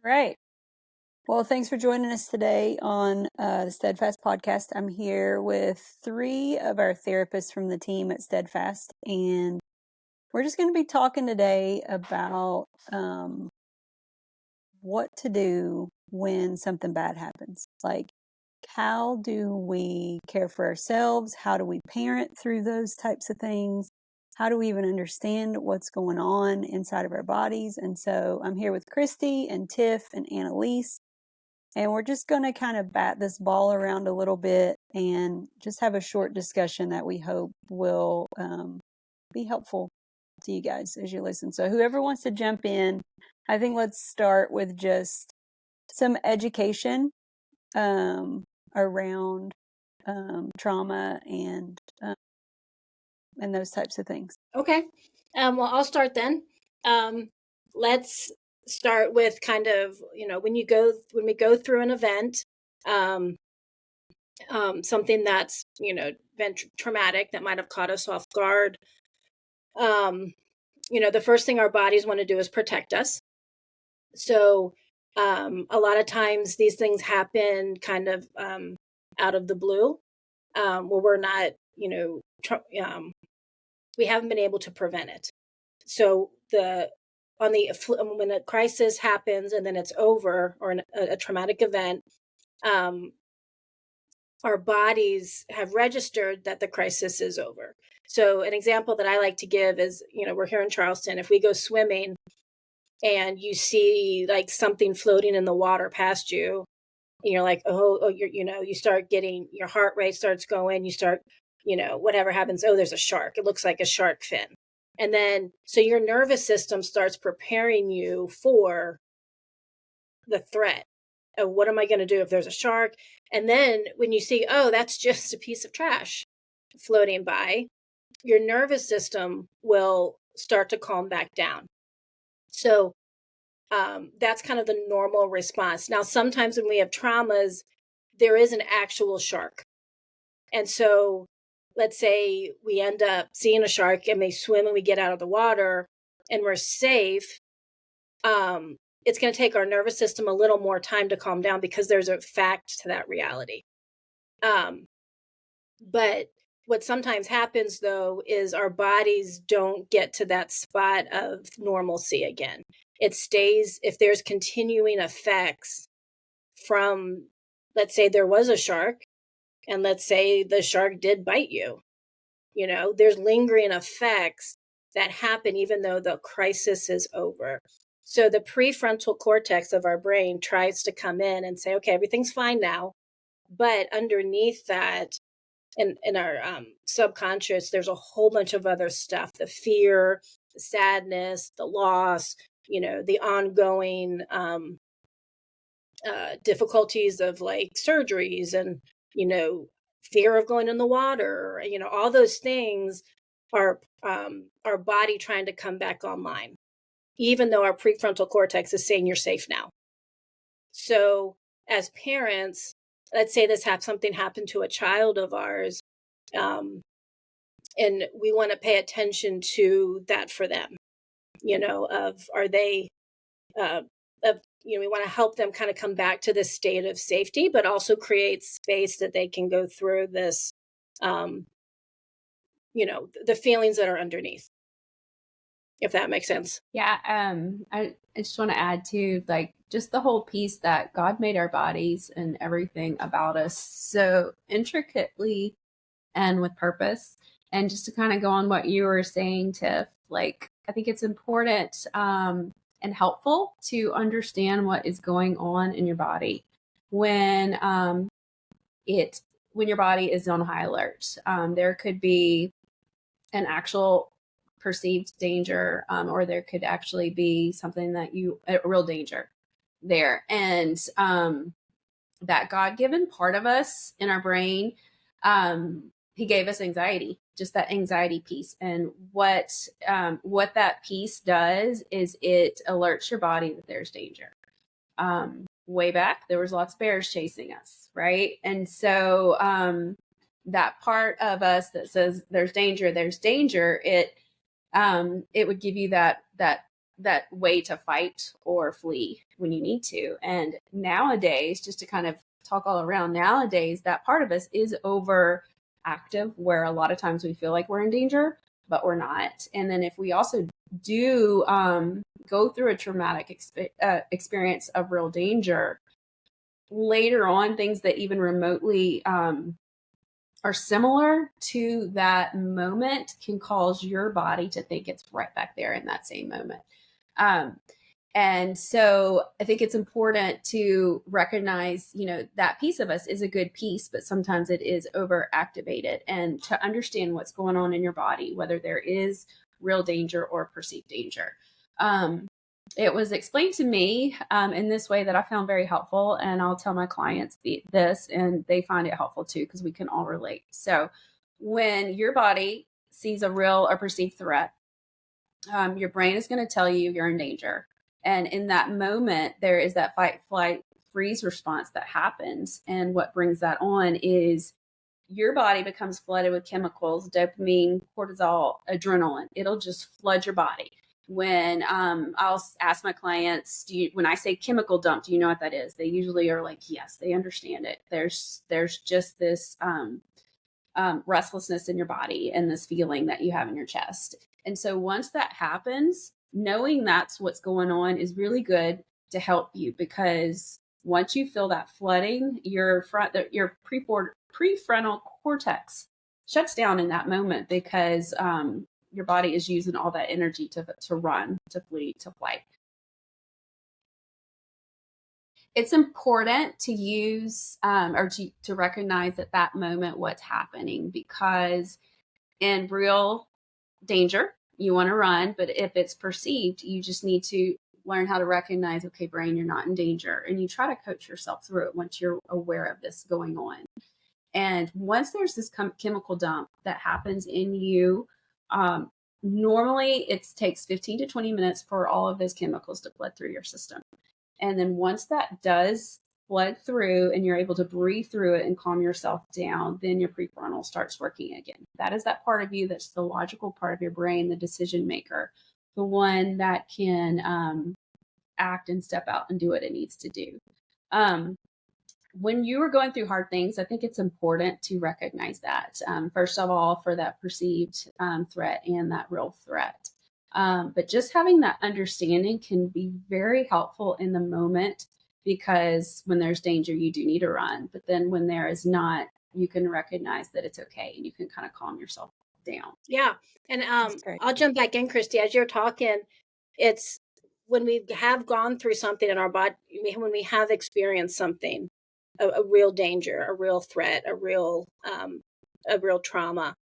All right. Well, thanks for joining us today on the Steadfast podcast. I'm here with 3 of our therapists from the team at Steadfast, and we're just going to be talking today about what to do when something bad happens. Like, how do we care for ourselves? How do we parent through those types of things? How do we even understand what's going on inside of our bodies? And so I'm here with Christie and Tiff and Annalise. And we're just going to kind of bat this ball around a little bit and just have a short discussion that we hope will be helpful to you guys as you listen. So whoever wants to jump in, I think let's start with just some education around trauma and those types of things. Okay. Well, I'll start then. Let's start with kind of, when we go through an event, something that's, been traumatic that might have caught us off guard. The first thing our bodies want to do is protect us. So, a lot of times these things happen kind of, out of the blue, where we're not, we haven't been able to prevent it. So when a crisis happens and then it's over, or a traumatic event, our bodies have registered that the crisis is over. So an example that I like to give is, we're here in Charleston. If we go swimming and you see like something floating in the water past you, and you're like, you start getting, your heart rate starts going, you start, whatever happens, there's a shark. It looks like a shark fin. And then, so your nervous system starts preparing you for the threat of what am I going to do if there's a shark? And then when you see, that's just a piece of trash floating by, your nervous system will start to calm back down. So that's kind of the normal response. Now, sometimes when we have traumas, there is an actual shark. And so let's say we end up seeing a shark and we swim and we get out of the water and we're safe. It's going to take our nervous system a little more time to calm down because there's a fact to that reality. But what sometimes happens, though, is our bodies don't get to that spot of normalcy again. It stays, if there's continuing effects from, let's say there was a shark, and let's say the shark did bite you, there's lingering effects that happen even though the crisis is over. So the prefrontal cortex of our brain tries to come in and say, okay, everything's fine now. But underneath that, in our subconscious, there's a whole bunch of other stuff: the fear, the sadness, the loss, the ongoing difficulties of like surgeries and, fear of going in the water, all those things are our body trying to come back online, even though our prefrontal cortex is saying you're safe now. So as parents, let's say something happened to a child of ours, and we want to pay attention to that for them, are they, we want to help them kind of come back to this state of safety, but also create space that they can go through this, the feelings that are underneath, if that makes sense. Yeah. I just want to add to like just the whole piece that God made our bodies and everything about us so intricately and with purpose. And just to kind of go on what you were saying, Tiff, like, I think it's important and helpful to understand what is going on in your body when your body is on high alert. There could be an actual perceived danger, or there could actually be something a real danger there. And that God-given part of us in our brain, he gave us anxiety, just that anxiety piece. And what that piece does is it alerts your body that there's danger. Way back, there was lots of bears chasing us, right? And so that part of us that says there's danger, it would give you that that way to fight or flee when you need to. And nowadays, just to kind of talk all around, nowadays, that part of us is overactive, where a lot of times we feel like we're in danger, but we're not. And then if we also do go through a traumatic experience of real danger, later on, things that even remotely are similar to that moment can cause your body to think it's right back there in that same moment. And so I think it's important to recognize, that piece of us is a good piece, but sometimes it is overactivated, and to understand what's going on in your body, whether there is real danger or perceived danger. It was explained to me in this way that I found very helpful, and I'll tell my clients this, and they find it helpful too, because we can all relate. So when your body sees a real or perceived threat, your brain is going to tell you you're in danger. And in that moment, there is that fight, flight, freeze response that happens. And what brings that on is your body becomes flooded with chemicals, dopamine, cortisol, adrenaline. It'll just flood your body. When I'll ask my clients, when I say chemical dump, do you know what that is? They usually are like, yes, they understand it. There's just this restlessness in your body and this feeling that you have in your chest. And so once that happens, knowing that's what's going on is really good to help you, because once you feel that flooding, your prefrontal cortex shuts down in that moment, because your body is using all that energy to run, to flee, to flight. It's important to use or to recognize at that moment what's happening, because in real danger, you want to run. But if it's perceived, you just need to learn how to recognize, okay, brain, you're not in danger. And you try to coach yourself through it once you're aware of this going on. And once there's this chemical dump that happens in you, normally it takes 15 to 20 minutes for all of those chemicals to flood through your system. And then once that does flood through and you're able to breathe through it and calm yourself down, then your prefrontal starts working again. That is that part of you that's the logical part of your brain, the decision maker, the one that can act and step out and do what it needs to do. When you are going through hard things, I think it's important to recognize that, first of all, for that perceived threat and that real threat. But just having that understanding can be very helpful in the moment, because when there's danger, you do need to run. But then when there is not, you can recognize that it's okay, and you can kind of calm yourself down. Yeah. And I'll jump back in, Christy. As you're talking, it's when we have gone through something in our body, when we have experienced something, a real danger, a real threat, a real trauma,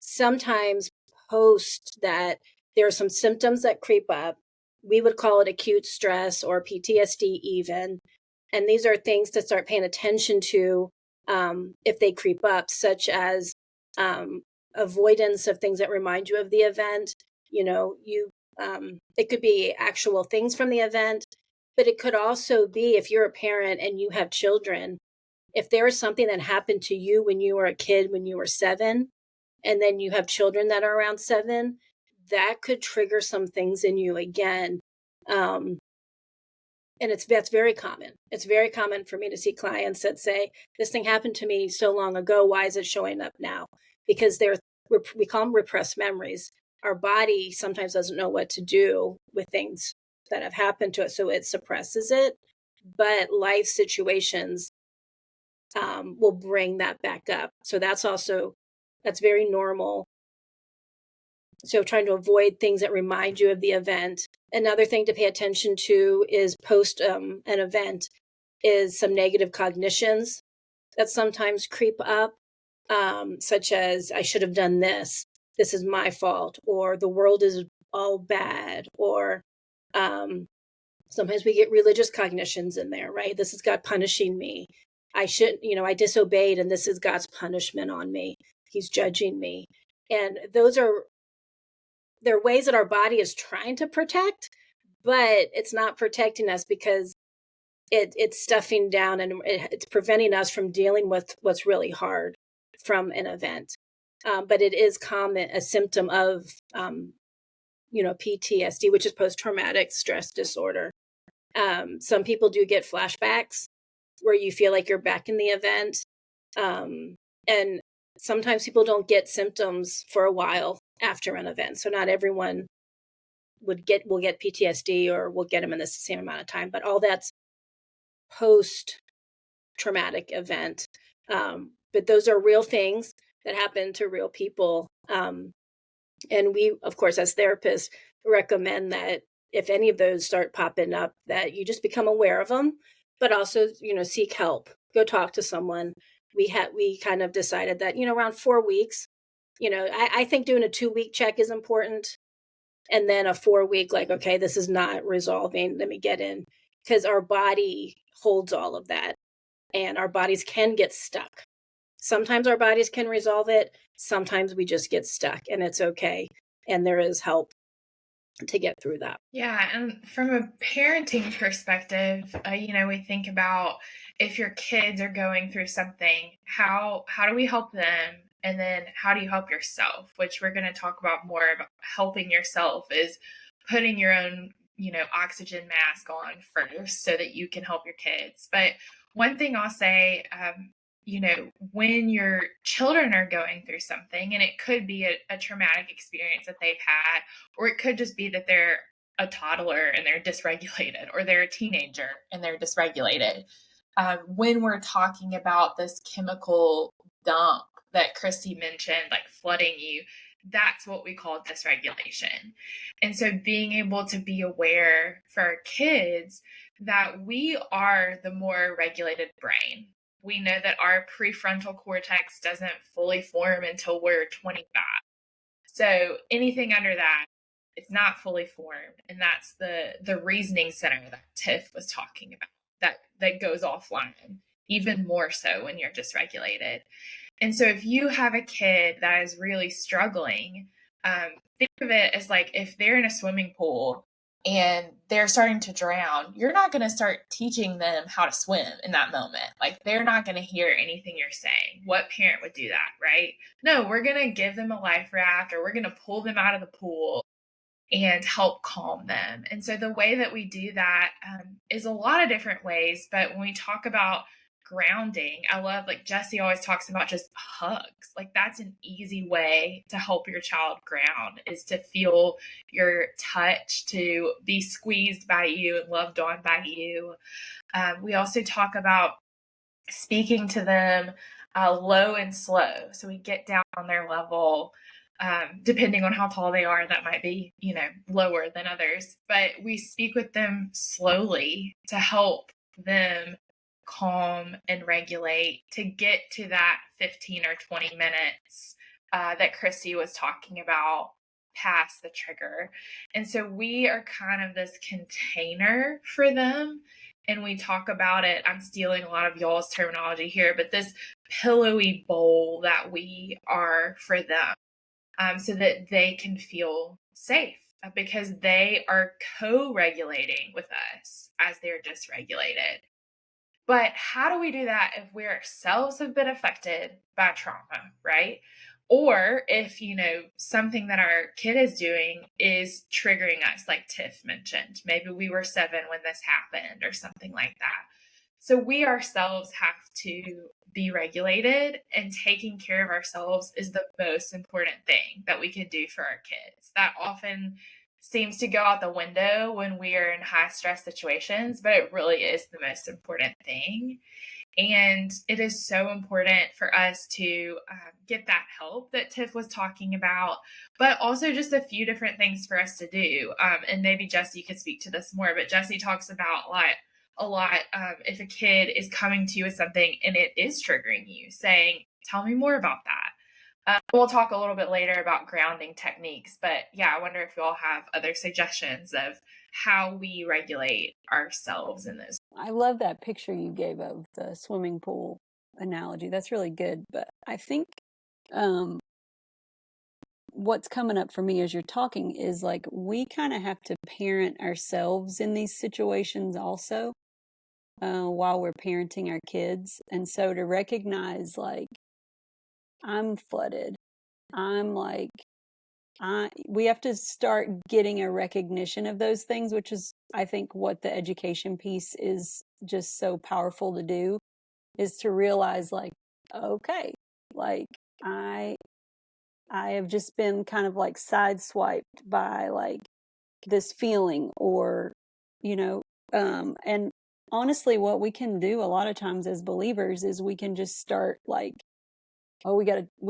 sometimes post that there are some symptoms that creep up. We would call it acute stress or PTSD even. And these are things to start paying attention to if they creep up, such as avoidance of things that remind you of the event. It could be actual things from the event, but it could also be, if you're a parent and you have children, if there is something that happened to you when you were a kid, when you were 7, and then you have children that are around 7, that could trigger some things in you again. And that's very common. It's very common for me to see clients that say, this thing happened to me so long ago, why is it showing up now? Because we call them repressed memories. Our body sometimes doesn't know what to do with things that have happened to it, so it suppresses it. But life situations will bring that back up. So that's very normal. So trying to avoid things that remind you of the event. Another thing to pay attention to is post an event is some negative cognitions that sometimes creep up, such as, I should have done this. This is my fault, or the world is all bad, or sometimes we get religious cognitions in there, right? This is God punishing me. I I disobeyed, and this is God's punishment on me. He's judging me. And they're ways that our body is trying to protect, but it's not protecting us, because it's stuffing down, and it's preventing us from dealing with what's really hard from an event. But it is common, a symptom of PTSD, which is post-traumatic stress disorder. Some people do get flashbacks where you feel like you're back in the event. And sometimes people don't get symptoms for a while after an event. So not everyone will get PTSD or will get them in the same amount of time, but all that's post-traumatic event. But those are real things that happen to real people. And we, of course, as therapists, recommend that if any of those start popping up, that you just become aware of them, but also, seek help. Go talk to someone. We kind of decided that, around 4 weeks, I think doing a 2-week check is important. And then a 4-week, like, okay, this is not resolving. Let me get in, because our body holds all of that and our bodies can get stuck. Sometimes our bodies can resolve it. Sometimes we just get stuck, and it's okay. And there is help to get through that. Yeah. And from a parenting perspective, we think about if your kids are going through something, how do we help them? And then how do you help yourself? Which we're going to talk about more about helping yourself is putting your own, oxygen mask on first so that you can help your kids. But one thing I'll say, when your children are going through something, and it could be a traumatic experience that they've had, or it could just be that they're a toddler and they're dysregulated, or they're a teenager and they're dysregulated. When we're talking about this chemical dump that Christie mentioned, like flooding you, that's what we call dysregulation. And so being able to be aware for our kids that we are the more regulated brain. We know that our prefrontal cortex doesn't fully form until we're 25. So anything under that, it's not fully formed. And that's the reasoning center that Tiff was talking about, that goes offline, even more so when you're dysregulated. And so if you have a kid that is really struggling, think of it as like if they're in a swimming pool and they're starting to drown, you're not going to start teaching them how to swim in that moment. Like, they're not going to hear anything you're saying. What parent would do that, right? No, we're going to give them a life raft, or we're going to pull them out of the pool and help calm them. And so the way that we do that is a lot of different ways. But when we talk about grounding, I love, like Jessie always talks about, just hugs. Like, that's an easy way to help your child ground, is to feel your touch, to be squeezed by you and loved on by you. We also talk about speaking to them low and slow. So we get down on their level. Depending on how tall they are, that might be, lower than others. But we speak with them slowly to help them calm and regulate, to get to that 15 or 20 minutes that Christie was talking about past the trigger. And so we are kind of this container for them. And we talk about it, I'm stealing a lot of y'all's terminology here, but this pillowy bowl that we are for them, so that they can feel safe, because they are co-regulating with us as they're dysregulated. But how do we do that if we ourselves have been affected by trauma, right? Or if, something that our kid is doing is triggering us, like Tiff mentioned. Maybe we were 7 when this happened or something like that. So we ourselves have to be regulated, and taking care of ourselves is the most important thing that we can do for our kids. That often seems to go out the window when we are in high stress situations, but it really is the most important thing. And it is so important for us to get that help that Tiff was talking about, but also just a few different things for us to do. And maybe Jessie could speak to this more, but Jessie talks about a lot if a kid is coming to you with something and it is triggering you, saying, tell me more about that. We'll talk a little bit later about grounding techniques, but yeah, I wonder if you all have other suggestions of how we regulate ourselves in this. I love that picture you gave of the swimming pool analogy. That's really good. But I think what's coming up for me as you're talking is like, we kind of have to parent ourselves in these situations also, while we're parenting our kids. And so to recognize, like, I'm flooded. I'm like we have to start getting a recognition of those things, which is, I think, what the education piece is just so powerful to do, is to realize, like, okay, like I have just been kind of like sideswiped by like this feeling, or, and honestly, what we can do a lot of times as believers is we can just start like, oh, we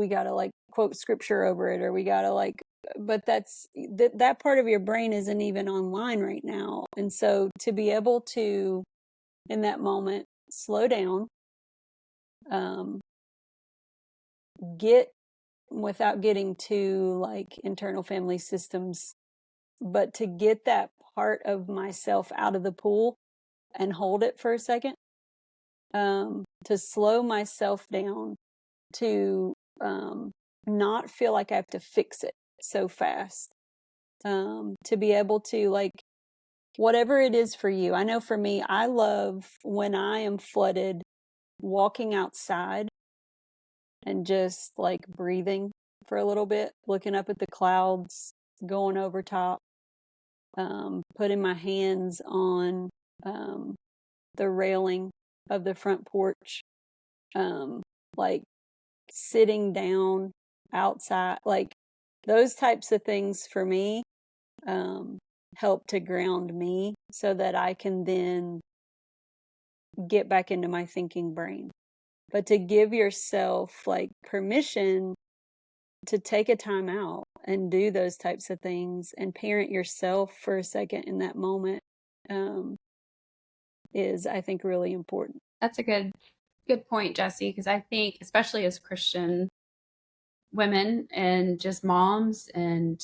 gotta like quote scripture over it, or we gotta like, but that part of your brain isn't even online right now. And so to be able to, in that moment, slow down, get, without getting to like internal family systems, but to get that part of myself out of the pool and hold it for a second, to slow myself down, to not feel like I have to fix it so fast, to be able to, like, whatever it is for you. I know for me, I love when I am flooded, walking outside and just like breathing for a little bit, looking up at the clouds, going over top, putting my hands on the railing of the front porch, like sitting down outside, like those types of things for me help to ground me so that I can then get back into my thinking brain. But to give yourself like permission to take a time out and do those types of things and parent yourself for a second in that moment is, I think, really important. That's a good point, Jessie, because I think, especially as Christian women and just moms and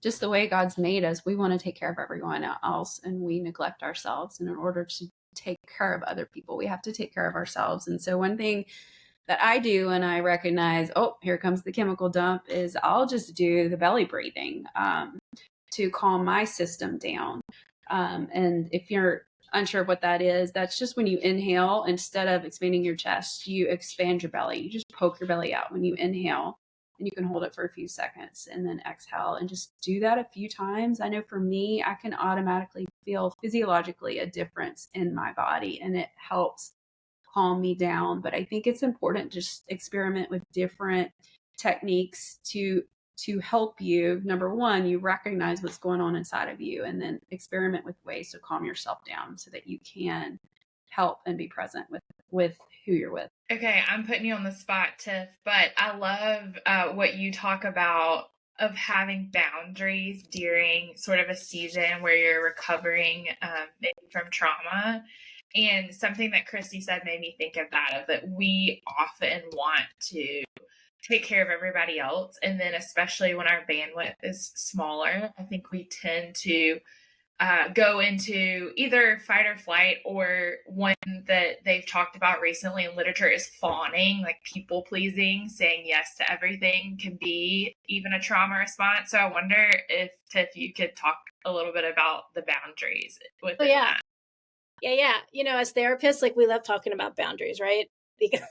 just the way God's made us, we want to take care of everyone else, and we neglect ourselves. And in order to take care of other people, we have to take care of ourselves. And so one thing that I do when I recognize, oh, here comes the chemical dump, is I'll just do the belly breathing to calm my system down. And if you're unsure of what that is, that's just when you inhale, instead of expanding your chest, you expand your belly. You just poke your belly out when you inhale, and you can hold it for a few seconds and then exhale, and just do that a few times. I know for me, I can automatically feel physiologically a difference in my body, and it helps calm me down. But I think it's important to just experiment with different techniques to help you. Number one, you recognize what's going on inside of you, and then experiment with ways to calm yourself down so that you can help and be present with who you're with. Okay, I'm putting you on the spot, Tiff, but I love what you talk about of having boundaries during sort of a season where you're recovering maybe from trauma. And something that Christie said made me think of that we often want to take care of everybody else. And then especially when our bandwidth is smaller, I think we tend to go into either fight or flight, or one that they've talked about recently in literature is fawning, like people pleasing, saying yes to everything can be even a trauma response. So I wonder if, Tiff, you could talk a little bit about the boundaries within that. Yeah. As therapists, like, we love talking about boundaries, right? Because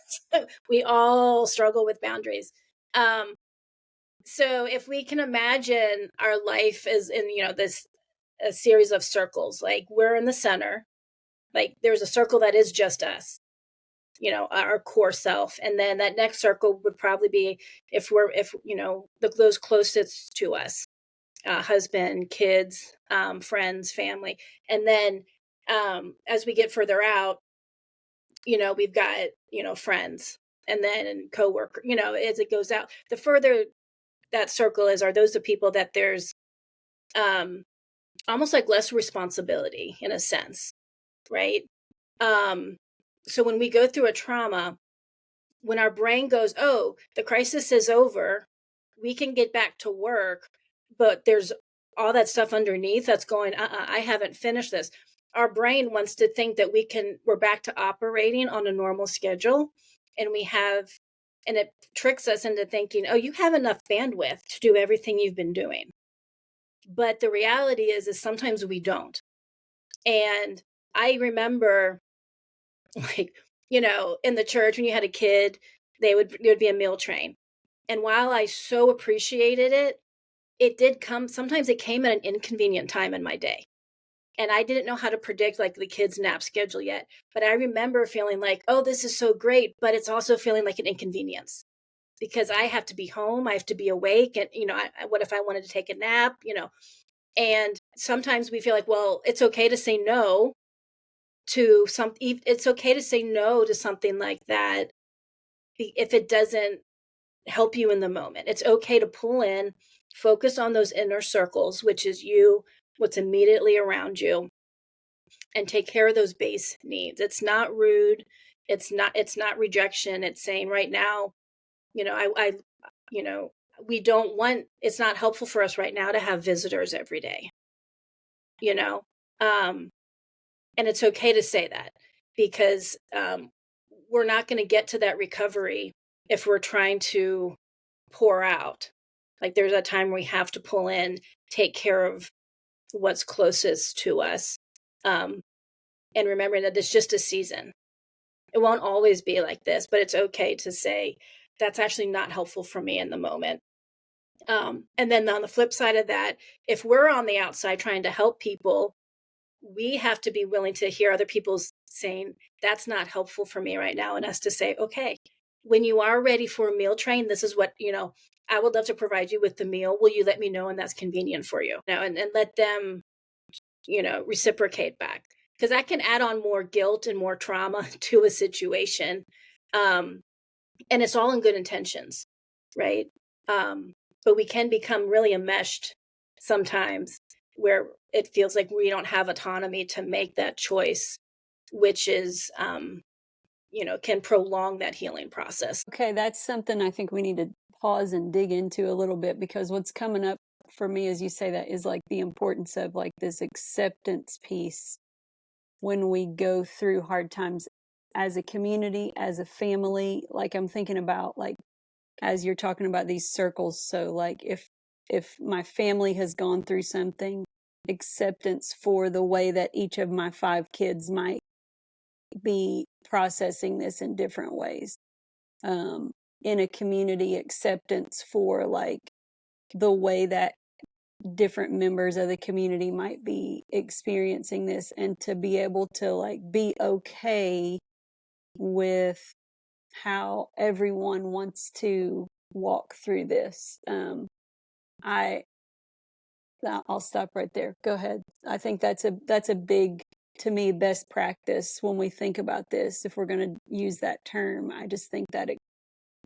we all struggle with boundaries. So if we can imagine our life as in, a series of circles, like we're in the center, like there's a circle that is just us, our core self. And then that next circle would probably be those closest to us, husband, kids, friends, family. And then as we get further out, we've got, friends, and then coworker, as it goes out, the further that circle is, are those the people that there's almost like less responsibility in a sense, right? So when we go through a trauma, when our brain goes, oh, the crisis is over, we can get back to work, but there's all that stuff underneath that's going, I haven't finished this. Our brain wants to think that we're back to operating on a normal schedule, and it tricks us into thinking, oh, you have enough bandwidth to do everything you've been doing. But the reality is sometimes we don't. And I remember, like, in the church, when you had a kid, there'd be a meal train. And while I so appreciated it, it did come, sometimes it came at an inconvenient time in my day. And I didn't know how to predict like the kids' nap schedule yet. But I remember feeling like, oh, this is so great. But it's also feeling like an inconvenience because I have to be home. I have to be awake. And, what if I wanted to take a nap, And sometimes we feel like, well, it's okay to say no to it's okay to say no to something like that if it doesn't help you in the moment. It's okay to pull in, focus on those inner circles, which is you, what's immediately around you, and take care of those base needs. It's not rude. It's not rejection. It's saying right now, I we don't want, it's not helpful for us right now to have visitors every day, you know? Um, and it's okay to say that because we're not going to get to that recovery if we're trying to pour out. Like there's a time we have to pull in, take care of what's closest to us. And remembering that it's just a season. It won't always be like this, but it's okay to say that's actually not helpful for me in the moment. And then on the flip side of that, if we're on the outside trying to help people, we have to be willing to hear other people's saying, that's not helpful for me right now. And us to say, okay, when you are ready for a meal train, this is what, I would love to provide you with the meal. Will you let me know when that's convenient for you? And let them, reciprocate back. Because that can add on more guilt and more trauma to a situation. And it's all in good intentions, right? But we can become really enmeshed sometimes where it feels like we don't have autonomy to make that choice, which is, can prolong that healing process. Okay, that's something I think we need to pause and dig into a little bit, because what's coming up for me as you say that is like the importance of like this acceptance piece when we go through hard times as a community, as a family. Like I'm thinking about like as you're talking about these circles, so like if my family has gone through something, acceptance for the way that each of my 5 kids might be processing this in different ways. In a community, acceptance for like the way that different members of the community might be experiencing this, and to be able to like be okay with how everyone wants to walk through this. I'll stop right there. Go ahead. I think that's a big, to me, best practice when we think about this. If we're going to use that term, I just think that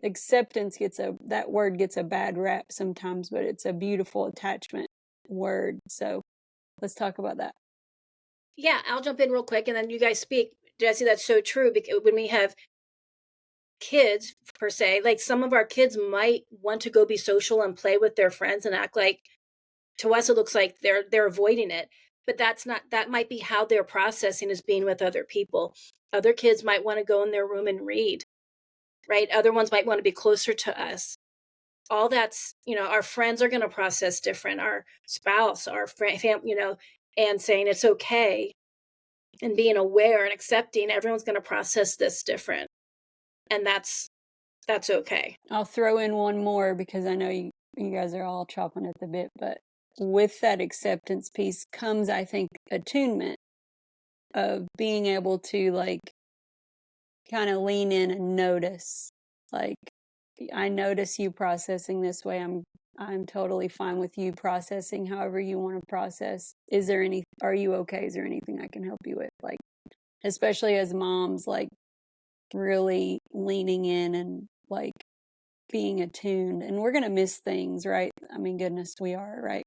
acceptance that word gets a bad rap sometimes, but it's a beautiful attachment word. So let's talk about that. Yeah, I'll jump in real quick and then you guys speak. Jessie, that's so true, because when we have kids per se, like some of our kids might want to go be social and play with their friends and act like, to us it looks like they're avoiding it, but that might be how they're processing, is being with other people. Other kids might want to go in their room and read, right? Other ones might want to be closer to us. All that's, our friends are going to process different, our spouse, our family, and saying it's okay and being aware and accepting everyone's going to process this different. And that's okay. I'll throw in one more because I know you guys are all chopping at the bit, but with that acceptance piece comes, I think, attunement of being able to like kind of lean in and notice. Like, I notice you processing this way. I'm totally fine with you processing however you want to process. Are you okay? Is there anything I can help you with? Like, especially as moms, like really leaning in and like being attuned. And we're going to miss things, right? I mean, goodness, we are, right?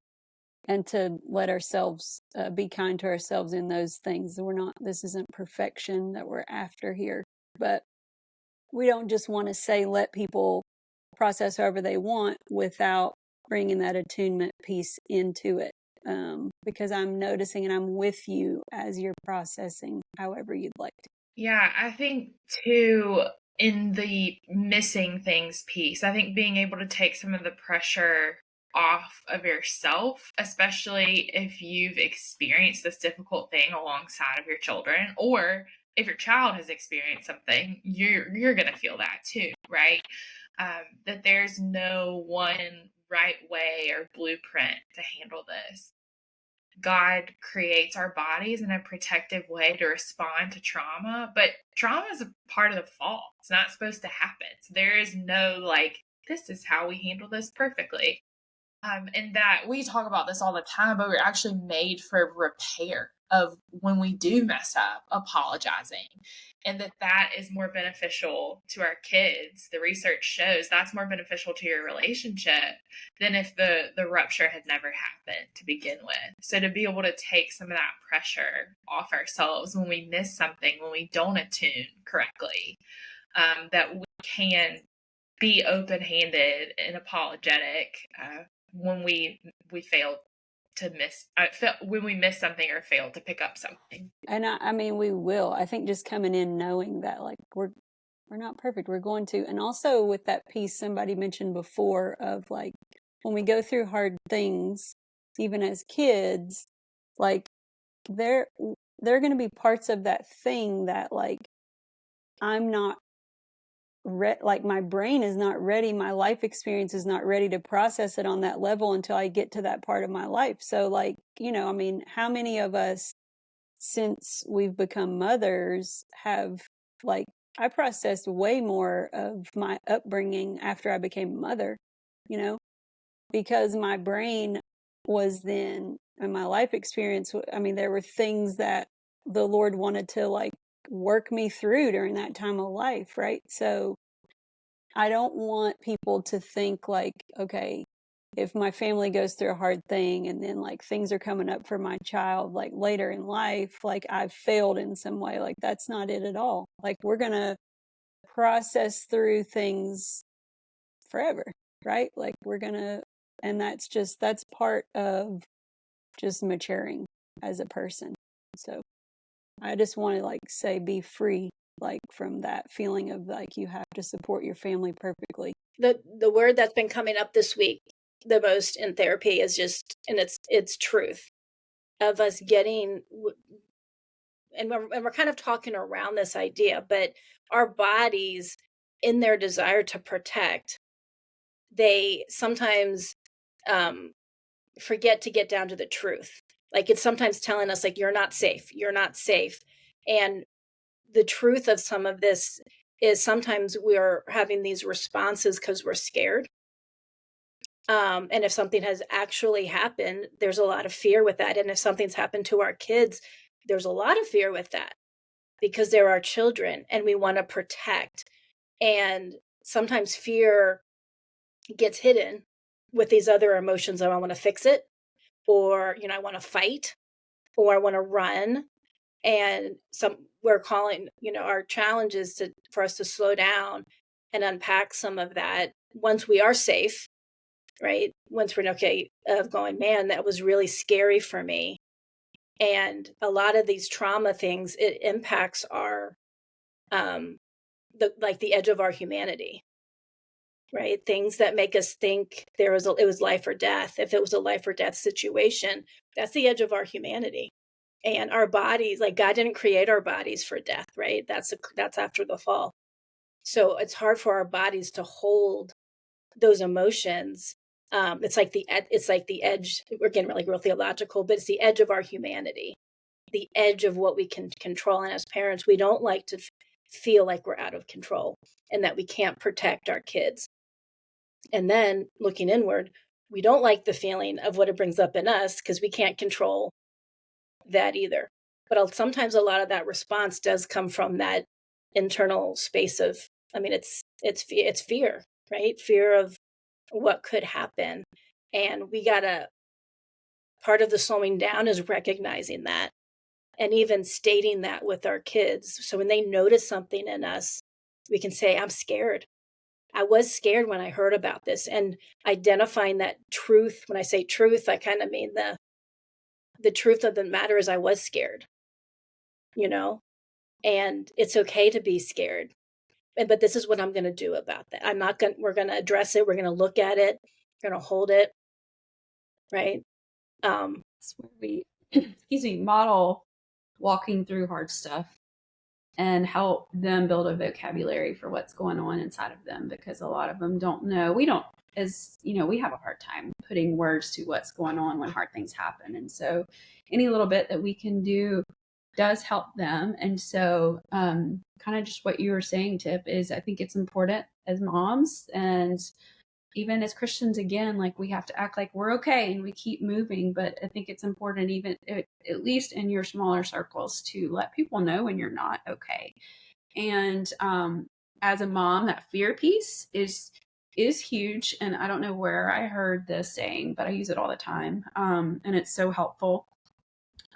And to let ourselves be kind to ourselves in those things. This isn't perfection that we're after here, but we don't just want to say, let people process however they want without bringing that attunement piece into it. Because I'm noticing and I'm with you as you're processing however you'd like to. Yeah, I think too, in the missing things piece, I think being able to take some of the pressure off of yourself, especially if you've experienced this difficult thing alongside of your children, or if your child has experienced something, you're going to feel that too, right? that there's no one right way or blueprint to handle this. God creates our bodies in a protective way to respond to trauma, but trauma is a part of the fall. It's not supposed to happen. So there is no like, this is how we handle this perfectly. And that we talk about this all the time, but we're actually made for repair of when we do mess up, apologizing, and that is more beneficial to our kids. The research shows that's more beneficial to your relationship than if the rupture had never happened to begin with. So to be able to take some of that pressure off ourselves when we miss something, when we don't attune correctly, that we can be open-handed and apologetic when we fail to miss when we miss something or fail to pick up something. And I mean, we will. I think just coming in knowing that like we're not perfect. We're going to, and also with that piece somebody mentioned before of like when we go through hard things, even as kids, like there are going to be parts of that thing that like I'm not like my brain is not ready, my life experience is not ready to process it on that level until I get to that part of my life. So like, you know, I mean, how many of us since we've become mothers have like I processed way more of my upbringing after I became a mother, you know, because my brain was then and my life experience, I mean, there were things that the Lord wanted to like work me through during that time of life, right? So I don't want people to think like, okay, if my family goes through a hard thing and then like things are coming up for my child like later in life, like I've failed in some way. Like that's not it at all. Like we're going to process through things forever, right? Like we're going to, and that's part of just maturing as a person. So I just want to like say be free like from that feeling of like you have to support your family perfectly. The word that's been coming up this week the most in therapy is just, and it's truth, of us getting, and we're kind of talking around this idea, but our bodies in their desire to protect, they sometimes forget to get down to the truth. Like it's sometimes telling us like, you're not safe. And the truth of some of this is sometimes we're having these responses because we're scared. And if something has actually happened, there's a lot of fear with that. And if something's happened to our kids, there's a lot of fear with that because they're our children and we want to protect. And sometimes fear gets hidden with these other emotions. I want to fix it, or, you know, I want to fight, or I want to run. And we're calling, you know, our challenge is for us to slow down and unpack some of that once we are safe, right? Once we're okay of going, man, that was really scary for me. And a lot of these trauma things, it impacts our, the edge of our humanity, right? Things that make us think it was life or death. If it was a life or death situation, that's the edge of our humanity. And our bodies, like God didn't create our bodies for death, right? That's after the fall. So it's hard for our bodies to hold those emotions. It's like the edge. We're getting really real theological, but it's the edge of our humanity, the edge of what we can control. And as parents, we don't like to feel like we're out of control and that we can't protect our kids. And then looking inward, we don't like the feeling of what it brings up in us because we can't control that either. But sometimes a lot of that response does come from that internal space of, I mean, it's fear, right? Fear of what could happen. And part of the slowing down is recognizing that and even stating that with our kids. So when they notice something in us, we can say, I'm scared. I was scared when I heard about this, and identifying that truth. When I say truth, I kind of mean the truth of the matter is I was scared, you know, and it's okay to be scared. But this is what I'm going to do about that. We're going to address it. We're going to look at it. We're going to hold it. Right. That's where we, model walking through hard stuff and help them build a vocabulary for what's going on inside of them, because a lot of them don't know. We don't, as you know, we have a hard time putting words to what's going on when hard things happen. And so any little bit that we can do does help them. And so kind of just what you were saying, Tiff, is I think it's important as moms and even as Christians, again, like we have to act like we're okay and we keep moving. But I think it's important, even at least in your smaller circles, to let people know when you're not okay. And as a mom, that fear piece is huge. And I don't know where I heard this saying, but I use it all the time. And it's so helpful.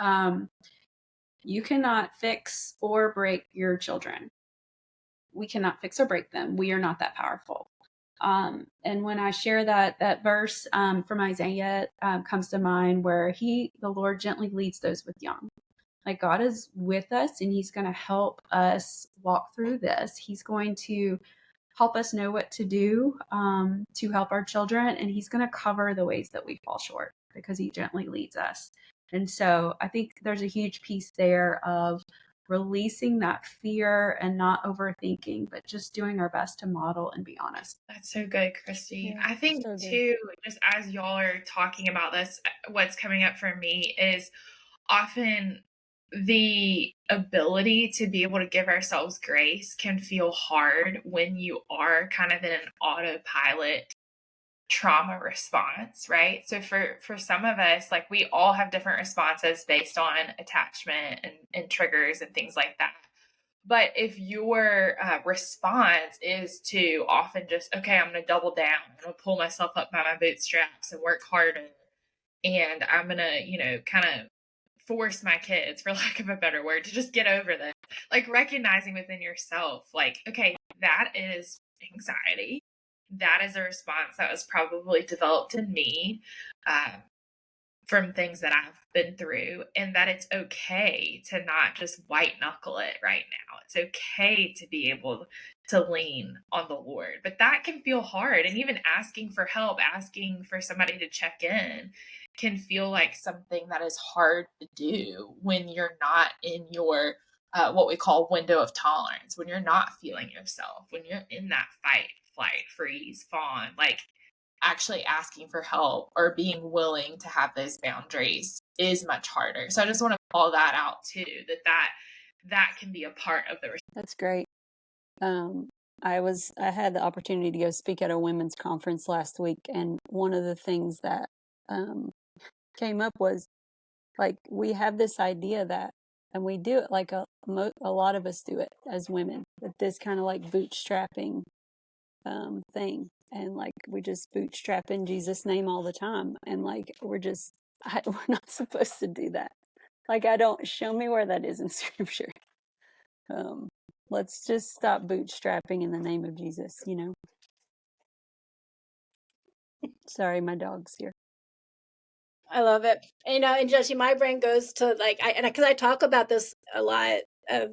You cannot fix or break your children. We cannot fix or break them. We are not that powerful. And when I share that verse from Isaiah comes to mind, where the Lord gently leads those with young. Like God is with us, and He's going to help us walk through this. He's going to help us know what to do to help our children, and He's going to cover the ways that we fall short because He gently leads us. And so I think there's a huge piece there of releasing that fear and not overthinking, but just doing our best to model and be honest. That's so good, Christy. Yeah, I think so good. too, just as y'all are talking about this, what's coming up for me is often the ability to be able to give ourselves grace can feel hard when you are kind of in an autopilot trauma response, right? So for some of us, like we all have different responses based on attachment and triggers and things like that. But if your response is to often just, okay, I'm going to double down, I'm going to pull myself up by my bootstraps and work harder, and I'm going to, kind of force my kids, for lack of a better word, to just get over this. Like recognizing within yourself, like, okay, that is anxiety. That is a response that was probably developed in me from things that I've been through, and that it's okay to not just white knuckle it right now. It's okay to be able to lean on the Lord. But that can feel hard. And even asking for help, asking for somebody to check in can feel like something that is hard to do when you're not in your what we call window of tolerance, when you're not feeling yourself, when you're in that fight, flight, freeze, fawn, like actually asking for help or being willing to have those boundaries is much harder. So I just want to call that out too, that can be a part of the response. That's great. I had the opportunity to go speak at a women's conference last week, and one of the things that came up was like we have this idea that, and we do it like a lot of us do it as women, with this kind of like bootstrapping thing, and like we just bootstrap in Jesus' name all the time, and like we're not supposed to do that. Like show me where that is in Scripture. Let's just stop bootstrapping in the name of Jesus, Sorry, my dog's here. I love it. And Jessie, my brain goes to because I talk about this a lot of,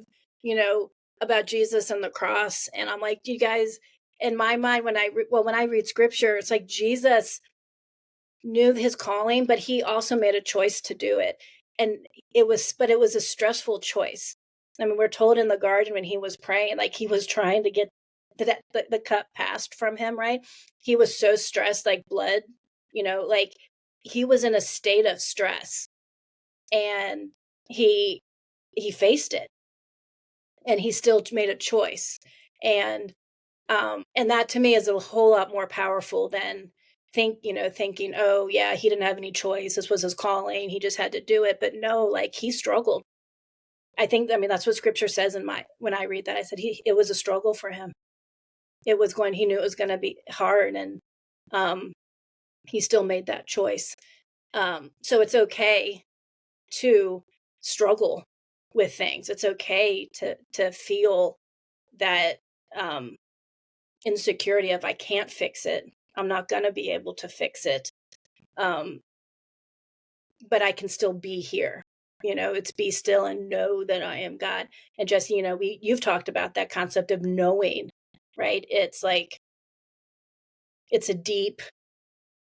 about Jesus and the cross. And I'm like, you guys, in my mind, when I read Scripture, it's like Jesus knew his calling, but he also made a choice to do it. And it was a stressful choice. I mean, we're told in the garden when he was praying, like he was trying to get the cup passed from him, right? He was so stressed, like blood, like he was in a state of stress, and he faced it, and he still made a choice. And that to me is a whole lot more powerful than thinking, oh yeah, he didn't have any choice. This was his calling. He just had to do it. But no, like he struggled. I mean, that's what Scripture says when I read that. I said it was a struggle for him. He knew it was going to be hard, and he still made that choice. So it's okay to struggle with things. It's okay to feel that insecurity of I can't fix it. I'm not going to be able to fix it. But I can still be here. It's be still and know that I am God. And Jessie, you've talked about that concept of knowing, right? It's like, it's a deep,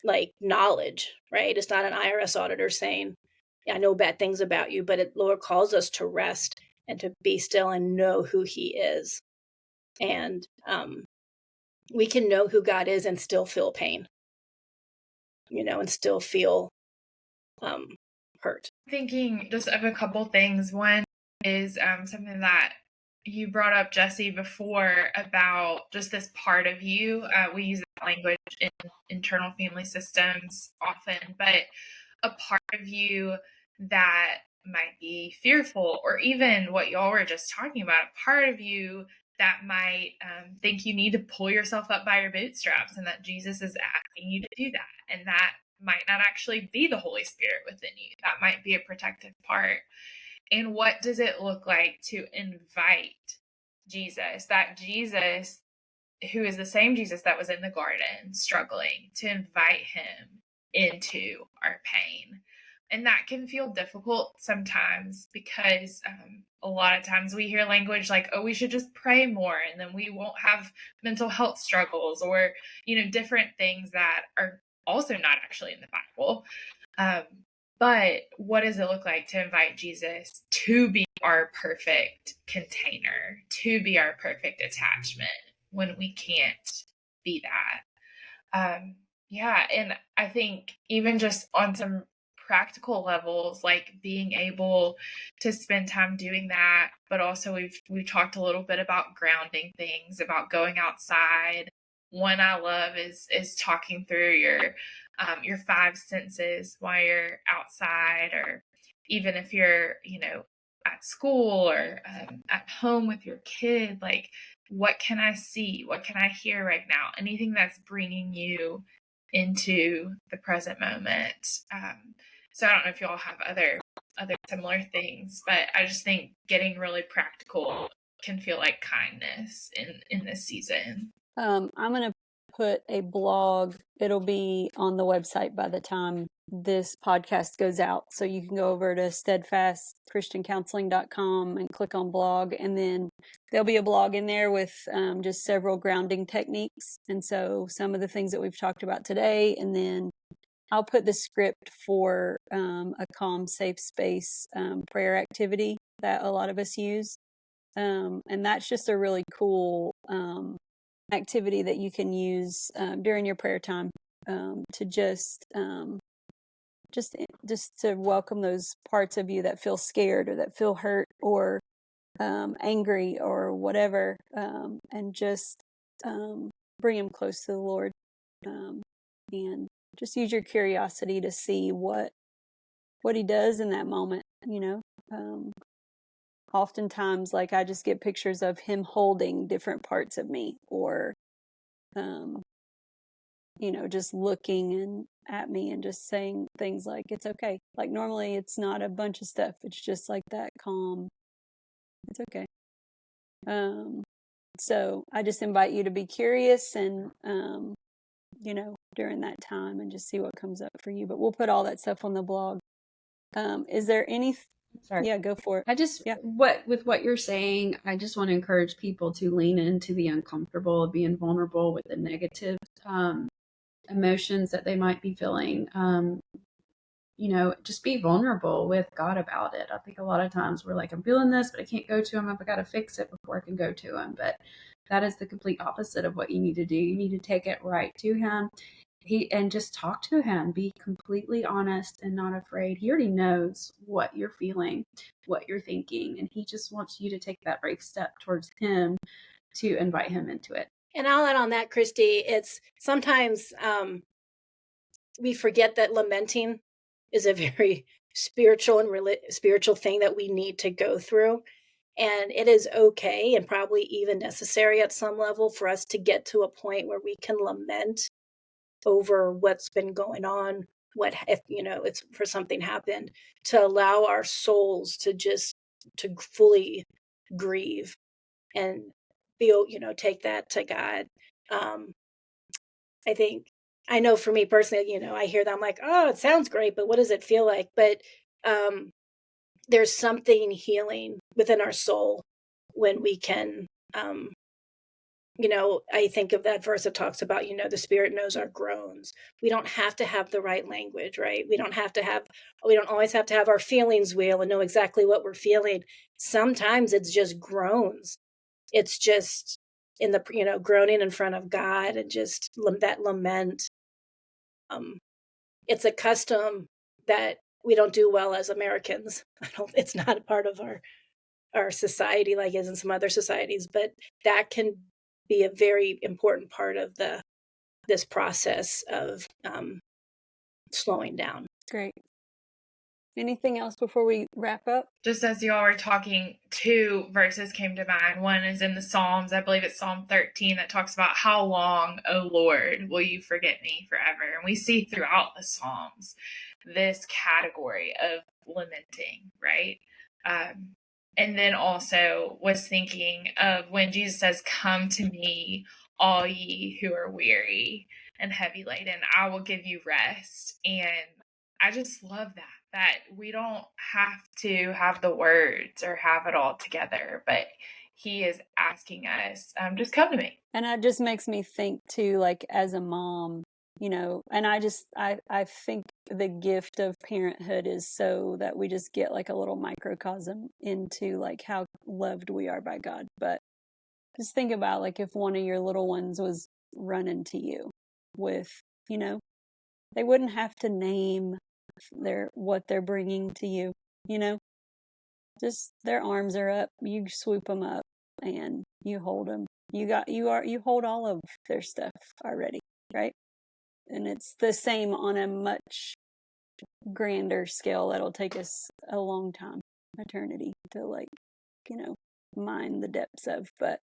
like, knowledge, right? It's not an IRS auditor saying, I know bad things about you, but Lord calls us to rest and to be still and know who he is. And we can know who God is and still feel pain, and still feel hurt. Thinking just of a couple things. One is something that you brought up, Jessie, before about just this part of you. We use that language in internal family systems often, but a part of you that might be fearful, or even what y'all were just talking about, a part of you that might think you need to pull yourself up by your bootstraps, and that Jesus is asking you to do that. And that might not actually be the Holy Spirit within you. That might be a protective part. And what does it look like to invite Jesus, that Jesus who is the same Jesus that was in the garden struggling, to invite him into our pain? And that can feel difficult sometimes, because a lot of times we hear language like, oh, we should just pray more and then we won't have mental health struggles, or, different things that are also not actually in the Bible. But what does it look like to invite Jesus to be our perfect container, to be our perfect attachment when we can't be that? And I think even just on some practical levels, like being able to spend time doing that, but also we've talked a little bit about grounding things, about going outside. One I love is talking through your five senses while you're outside, or even if you're at school or at home with your kid, like, what can I see? What can I hear right now? Anything that's bringing you into the present moment. So I don't know if you all have other similar things, but I just think getting really practical can feel like kindness in this season. I'm going to put a blog. It'll be on the website by the time this podcast goes out. So you can go over to steadfastchristiancounseling.com and click on blog. And then there'll be a blog in there with just several grounding techniques. And so some of the things that we've talked about today. And then I'll put the script for a calm, safe space prayer activity that a lot of us use. And that's just a really cool activity that you can use during your prayer time to just to welcome those parts of you that feel scared or that feel hurt or angry or whatever, and just bring them close to the Lord, and just use your curiosity to see what he does in that moment. Oftentimes, like, I just get pictures of him holding different parts of me, or just looking at me and just saying things like, it's okay. Like, normally it's not a bunch of stuff. It's just like that calm, it's okay. So I just invite you to be curious and, during that time, and just see what comes up for you. But we'll put all that stuff on the blog. Is there any... Sorry. Yeah, go for it. With what you're saying, I just want to encourage people to lean into the uncomfortable of being vulnerable with the negative emotions that they might be feeling. Just be vulnerable with God about it. I think a lot of times we're like, I'm feeling this, but I can't go to him. I've got to fix it before I can go to him. But that is the complete opposite of what you need to do. You need to take it right to him. And just talk to him. Be completely honest and not afraid. He already knows what you're feeling, what you're thinking, and he just wants you to take that brave step towards him to invite him into it. And I'll add on that, Christy, it's sometimes we forget that lamenting is a very spiritual thing that we need to go through. And it is okay, and probably even necessary at some level, for us to get to a point where we can lament over what's been going on, what if it's for something happened, to allow our souls to fully grieve and feel, take that to God. I know for me personally, I hear that, I'm like, oh, it sounds great, but what does it feel like? But there's something healing within our soul when we can I think of that verse that talks about, the Spirit knows our groans. We don't have to have the right language, right? We don't always have to have our feelings wheel and know exactly what we're feeling. Sometimes it's just groans. It's just in the, groaning in front of God and just that lament. It's a custom that we don't do well as Americans. It's not a part of our society like it is in some other societies, but that can be a very important part of this process of slowing down. Great. Anything else before we wrap up? Just as you all were talking, 2 verses came to mind. One is in the Psalms. I believe it's Psalm 13 that talks about how long, O Lord, will you forget me forever? And we see throughout the Psalms this category of lamenting, right? And then also was thinking of when Jesus says, come to me, all ye who are weary and heavy laden, I will give you rest. And I just love that we don't have to have the words or have it all together, but he is asking us, just come to me. And that just makes me think too, like as a mom, and I think the gift of parenthood is so that we just get like a little microcosm into like how loved we are by God. But just think about like if one of your little ones was running to you with, they wouldn't have to name what they're bringing to you, just their arms are up, you swoop them up and you hold them. You hold all of their stuff already, right? And it's the same on a much grander scale that'll take us a long time, eternity, to mine the depths of. But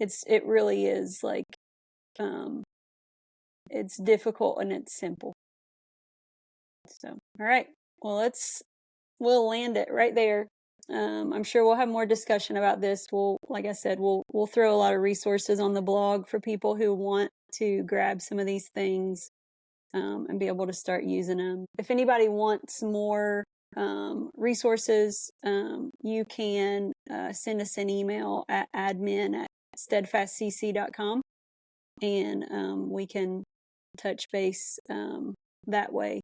it really is like it's difficult and it's simple. So, all right, well, we'll land it right there. I'm sure we'll have more discussion about this. Like I said, we'll throw a lot of resources on the blog for people who want to grab some of these things and be able to start using them. If anybody wants more resources, you can send us an email at admin@steadfastcc.com, and we can touch base that way.